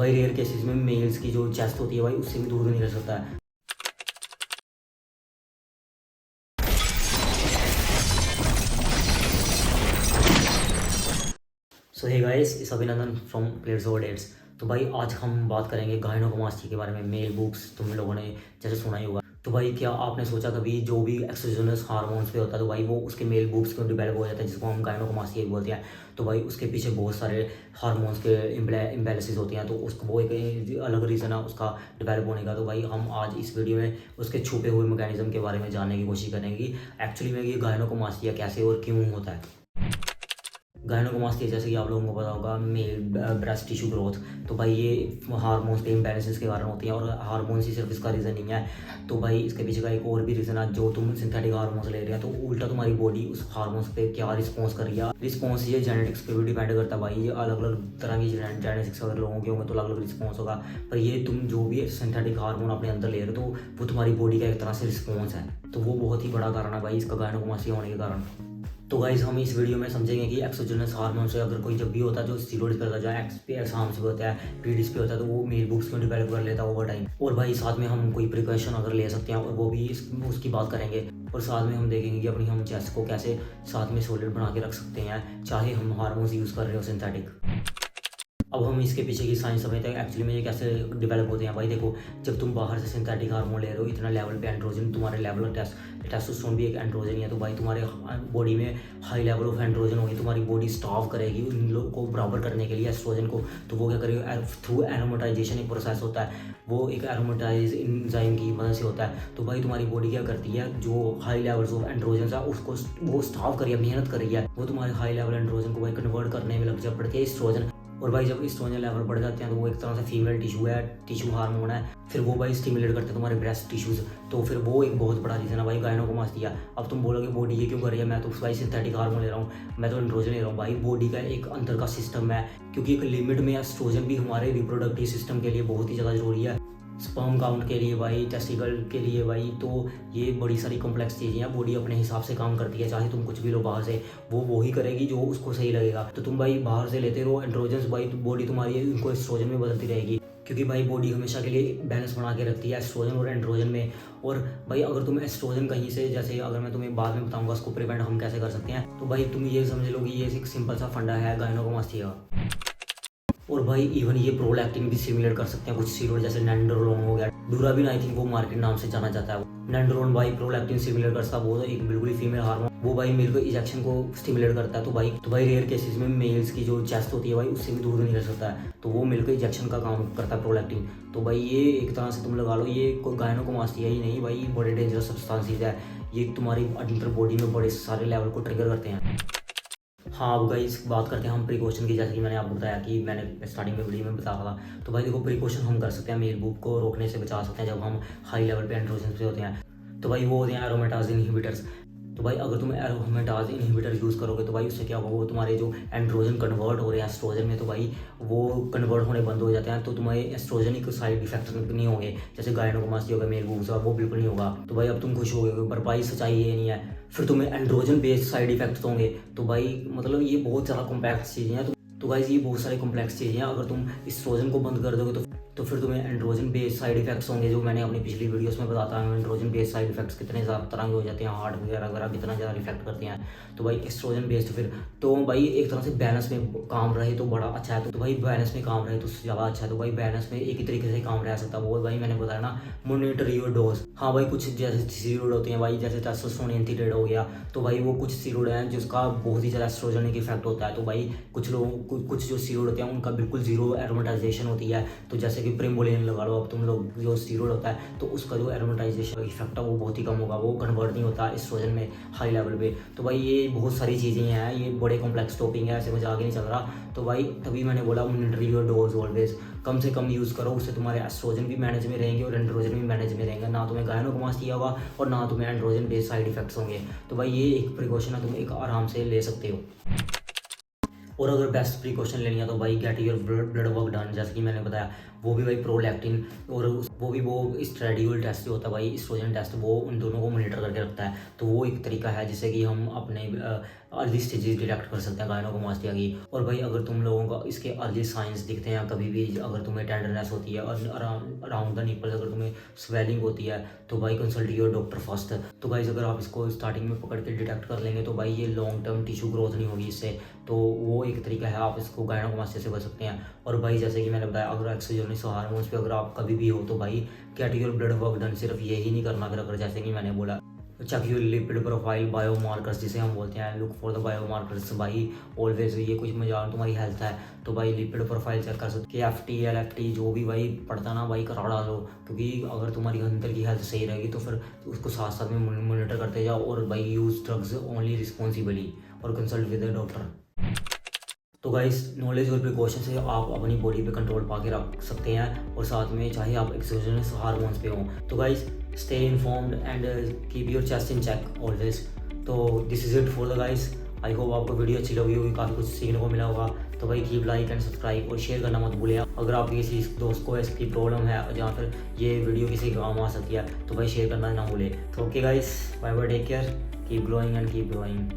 भाई rare cases में mails की जो चेस्ट होती है भाई उससे भी दूर नहीं रह सकता है। सो हे गाइस, इस अभिनंदन फ्रॉम प्लेयर्स ओवर डेट्स। तो भाई आज हम बात करेंगे गायनोकोमास्टिया के बारे में। मेल बुक्स तुम लोगों ने जैसे सुना ही होगा। तो भाई क्या आपने सोचा कभी जो भी एक्सोजेनस हार्मोन्स पे होता है तो भाई वो उसके मेल बुक्स क्यों डिवेलप हो जाता है, जिसको हम गायनोकोमास्टिया बोलते हैं। तो भाई उसके पीछे बहुत सारे हार्मोन्स के इम्बैलेंसेस होते हैं, तो उसको वो एक अलग रीज़न है उसका डिवेलप होने का। तो भाई हम आज इस वीडियो में उसके छुपे हुए मैकेनिज्म के बारे में जानने की कोशिश करेंगे एक्चुअली में ये गायनोकोमास्टिया कैसे और क्यों होता है। गायनोकोमास्टिया जैसे कि आप लोगों को पता होगा मेल ब्रेस्ट टिश्यू ग्रोथ। तो भाई ये हार्मोन्स के इम्बैलेंसेस के कारण होती है, और हार्मोन्स ही सिर्फ इसका रीज़न नहीं है। तो भाई इसके पीछे का एक और भी रीज़न है, जो तुम सिंथेटिक हार्मोन्स ले रहे हैं तो उल्टा तुम्हारी बॉडी उस हार्मोन्स पे क्या रिस्पॉन्स कर रही है। रिस्पॉन्स ये जेनेटिक्स पे भी डिपेंड करता है भाई। ये अलग अलग तरह की जेनेटिक्स अगर लोगों के होंगे तो अलग अलग रिस्पॉन्स होगा। पर ये तुम जो भी सिंथेटिक हार्मोन अपने अंदर ले रहे हो तो वो तुम्हारी बॉडी का एक तरह से रिस्पॉन्स है। तो वो बहुत ही बड़ा कारण है भाई इसका गायनोकोमास्टिया होने के कारण। तो गाइज हम इस वीडियो में समझेंगे कि एक्सोजेनस हार्मोन से अगर कोई जब भी होता है जो स्टीरॉइड्स पे होता है, जो एग्जाम्स पे होता है, पीडीज पे होता है, तो वो मेल बुक्स क्यों डिवेलप कर लेता है ओवर टाइम। और भाई साथ में हम कोई प्रिकॉशन अगर ले सकते हैं और वो भी उसकी बात करेंगे। और साथ में हम देखेंगे कि अपनी हम चेस्ट को कैसे साथ में सॉलिड बना के रख सकते हैं चाहे हम हार्मोन्स यूज़ कर रहे हो सिंथेटिक। अब हम इसके पीछे की साइंस समझते हैं एक्चुअली में ये कैसे डेवलप होते हैं। भाई देखो, जब तुम बाहर से सिंथेटिक हार्मोन ले रहे हो इतना लेवल पे एंड्रोजन तुम्हारे लेवल टेस्टोस्टेरोन भी एक एंड्रोजन ही है, तो भाई तुम्हारे बॉडी में हाई लेवल ऑफ एंड्रोजन होगी। तुम्हारी बॉडी स्टार्व करेगी उन लोग को बराबर करने के लिए एस्ट्रोजन को। तो वो क्या करेगी, थ्रू एरोमेटाइजेशन एक प्रोसेस होता है, वो एक एरोमेटाइज एंजाइम की मदद से होता है। तो भाई तुम्हारी बॉडी क्या करती है, जो हाई लेवल्स ऑफ एंड्रोजन है उसको वो स्टार्व कर रही है, मेहनत कर रही है। वो तुम्हारे हाई लेवल एंड्रोजन को भाई कन्वर्ट करने में लग पड़ती है एस्ट्रोजन। और भाई जब एस्ट्रोजन लेवल बढ़ जाते हैं तो वो एक तरह से फीमेल टिश्यू है, टिश्यू हार्मोन है, फिर वो भाई स्टिमुलेट करते हैं तुम्हारे ब्रेस्ट टिश्यूज। तो फिर वो एक बहुत बड़ा रीज़न है भाई गायनोकोमास्टिया। अब तुम बोलोगे बॉडी ये क्यों कर रही है, मैं तो भाई सिंथेटिक हार्मोन ले रहा हूँ, मैं तो एंड्रोजन ले रहा हूँ। भाई बॉडी का एक अंदर का सिस्टम है, क्योंकि एक लिमिट में एस्ट्रोजन भी हमारे रिप्रोडक्टिव सिस्टम के लिए बहुत ही ज़्यादा जरूरी है, स्पर्म काउंट के लिए भाई, टेस्टिकल के लिए भाई। तो ये बड़ी सारी कॉम्प्लेक्स चीज़ें हैं, बॉडी अपने हिसाब से काम करती है। चाहे तुम कुछ भी लो बाहर से, वो वही करेगी जो उसको सही लगेगा। तो तुम भाई बाहर से लेते रहो एंड्रोजन्स, भाई तो बॉडी तुम्हारी उनको एस्ट्रोजन में बदलती रहेगी, क्योंकि भाई बॉडी हमेशा के लिए बैलेंस बना के रखती है एस्ट्रोजन और एंड्रोजन में। और भाई अगर तुम एस्ट्रोजन कहीं से, जैसे अगर मैं तुम्हें बाद में बताऊंगा उसको प्रिवेंट हम कैसे कर सकते हैं, तो भाई तुम ये समझ लो कि ये एक सिंपल सा फंडा है गायनोकोमास्टिया का। और भाई इवन ये प्रोलैक्टिन भी सिमुलेट कर सकते हैं कुछ स्टीरॉइड, जैसे नैंडरोलोन हो गया, डूराबिन आई थिंक वो मार्केट नाम से जाना जाता है। नैंडरोलोन भाई प्रोलैक्टिन सिमुलेट करता है, वो एक बिल्कुल ही फीमेल हार्मोन, वो भाई मेल को इजेक्शन को स्टिमुलेट करता है। तो भाई रेयर केसेस में मेल्स की जो चेस्ट होती है भाई उससे भी दूर नहीं रह सकता है, तो वो मिल को इजेक्शन का काम करता है प्रोलैक्टिन। तो भाई ये एक तरह से तुम लगा लो ये गायनोकोमास्टिया ही नहीं भाई, बड़े डेंजरस सब्सटेंसेस है। ये तुम्हारी अंदर बॉडी में बड़े सारे लेवल को ट्रिगर करते हैं। हाँ, अब गाइस बात करते हैं हम प्रिकॉशन की। जैसे कि मैंने आपको बताया कि मैंने स्टार्टिंग में वीडियो में बताया था, तो भाई देखो प्रिकॉशन हम कर सकते हैं, मेल बुक को रोकने से बचा सकते हैं जब हम हाई लेवल पे एंड्रोजन पे होते हैं। तो भाई वो होते हैं एरोमेटाज इनहिबिटर्स। तो भाई अगर तुम एरोमेटाज इनहिबिटर यूज़ करोगे तो भाई उससे क्या होगा, वो तुम्हारे जो एंड्रोजन कन्वर्ट हो रहे हैं एस्ट्रोजन में, तो भाई वो कन्वर्ट होने बंद हो जाते हैं। तो तुम्हारे एस्ट्रोजनिक साइड इफेक्ट नहीं होंगे, जैसे गायनोकोमास्टिया होगा, मेल बुक्स वो बिल्कुल नहीं होगा। तो भाई अब तुम खुश हो गए, पर भाई सच्चाई ये नहीं है, फिर तुम्हें एंड्रोजन बेस्ड साइड इफेक्ट्स होंगे। तो भाई मतलब ये बहुत ज़्यादा कॉम्प्लेक्स चीज़ें हैं। तो गाइस ये बहुत सारे कॉम्प्लेक्स चीज़ें हैं, अगर तुम एस्ट्रोजन को बंद कर दोगे तो फिर तुम्हें एंड्रोजन बेस्ड साइड इफेक्ट्स होंगे, जो मैंने अपनी पिछली वीडियोस में बताता हूँ एंड्रोजन बेस्ड साइड इफेक्ट्स कितने ज़्यादा तरह के हो जाते हैं, हार्ट वगैरह वगैरह कितना ज़्यादा इफेक्ट करते हैं। तो भाई एस्ट्रोजन बेस्ड फिर तो भाई एक तरह से बैलेंस में काम रहे तो बड़ा अच्छा है। तो भाई बैलेंस में काम रहे तो ज़्यादा अच्छा है। तो भाई बैलेंस में एक ही तरीके से काम रह सकता है, वो भाई मैंने बताया ना, मॉनिटर योर डोज। हाँ भाई कुछ जैसे स्टीरॉइड होते हैं भाई, जैसे टेस्टोस्टेरोन एंटीटेड हो गया, तो भाई वो कुछ स्टीरॉइड हैं जिसका बहुत ही ज़्यादा एस्ट्रोजेनिक इफेक्ट होता है। तो भाई कुछ लोगों कुछ जो स्टीरॉइड होते हैं उनका बिल्कुल जीरो एरोमेटाइजेशन होती है। तो जैसे कि प्रेमोलेन लगा लो अब तुम लोग, जो स्टीरॉइड होता है तो उसका जो एरोमेटाइजेशन इफेक्ट है वो बहुत ही कम होगा, वो कन्वर्ट नहीं होता एस्ट्रोजन में हाई लेवल पे। तो भाई ये बहुत सारी चीज़ें हैं, ये बड़े कॉम्प्लेक्स टॉपिक है, ऐसे मजाक ही नहीं चल रहा। तो भाई तभी मैंने बोला मॉनिटर योर डोज ऑलवेज, कम से कम यूज़ करो, उससे तुम्हारे एस्ट्रोजन भी मैनेज में रहेंगे और एंड्रोजन भी मैनेज में रहेंगे, ना तुम्हें गायनोकोमास्टिया होगा और ना तुम्हें एंड्रोजन बेस्ड साइड इफेक्ट्स होंगे। तो भाई ये एक प्रिकॉशन है, तुम एक आराम से ले सकते हो। और अगर बेस्ट प्रिकॉशन लेनी है तो भाई get your blood work done, जैसे कि मैंने बताया, वो भी भाई प्रोलैक्टिन और वो भी वो स्ट्रेडियोल टेस्ट जो होता है भाई एस्ट्रोजन टेस्ट, वो उन दोनों को मॉनिटर करके रखता है। तो वो एक तरीका है जिससे कि हम अपने अर्ली स्टेजेस डिटेक्ट कर सकते हैं गायनोकोमास्टिया की। और भाई अगर तुम लोगों को इसके अर्ली साइंस दिखते हैं कभी भी, अगर तुम्हें टेंडरनेस होती है और अराउंड द निपल अगर तुम्हें स्वेलिंग होती है, तो भाई कंसल्ट योर डॉक्टर फर्स्ट। तो भाई अगर आप इसको स्टार्टिंग में पकड़ के डिटेक्ट कर लेंगे तो भाई ये लॉन्ग टर्म टिश्यू ग्रोथ नहीं होगी इससे, तो वो एक तरीका है, आप इसको गायनोकोमास्टिया से बच सकते हैं। और भाई जैसे कि मैंने बताया, अगर एक्सोजेनिक हार्मोन्स पे अगर आप कभी भी हो तो भाई get your blood work done. सिर्फ यही नहीं करना, अगर जैसे कि मैंने बोला check your lipid profile, biomarkers जिसे हम बोलते हैं, लुक फॉर द बायोमार्कर्स। भाई ऑलवेज ये कुछ मजाक तुम्हारी हेल्थ है तो भाई लिपिड प्रोफाइल चेक कर सकते हैं, FT LFT जो भी भाई पड़ता ना भाई करा डालो, क्योंकि अगर तुम्हारी अंदर की हेल्थ सही रहेगी तो फिर उसको साथ साथ में मॉनिटर करते जाओ। और भाई यूज ड्रग्स ओनली रिस्पॉन्सिबली और कंसल्ट विद द डॉक्टर। तो गाइस नॉलेज और प्रिकॉशन से आप अपनी बॉडी पे कंट्रोल पा के रख सकते हैं, और साथ में चाहे आप एक्सोजेनस हार्मोन्स पे हों। तो guys stay informed and keep your chest in check always. तो this is it for the guys. I hope आपको वीडियो अच्छी लगी होगी, काफ़ी कुछ सीखने को मिला होगा। तो भाई कीप लाइक एंड सब्सक्राइब और शेयर करना मत भूलिए। अगर आप किसी दोस्त को इसकी प्रॉब्लम है जहाँ फिर ये वीडियो किसी काम आ सकती है तो भाई शेयर करना ना भूले। तो okay guys, bye bye, take care, keep growing and keep growing.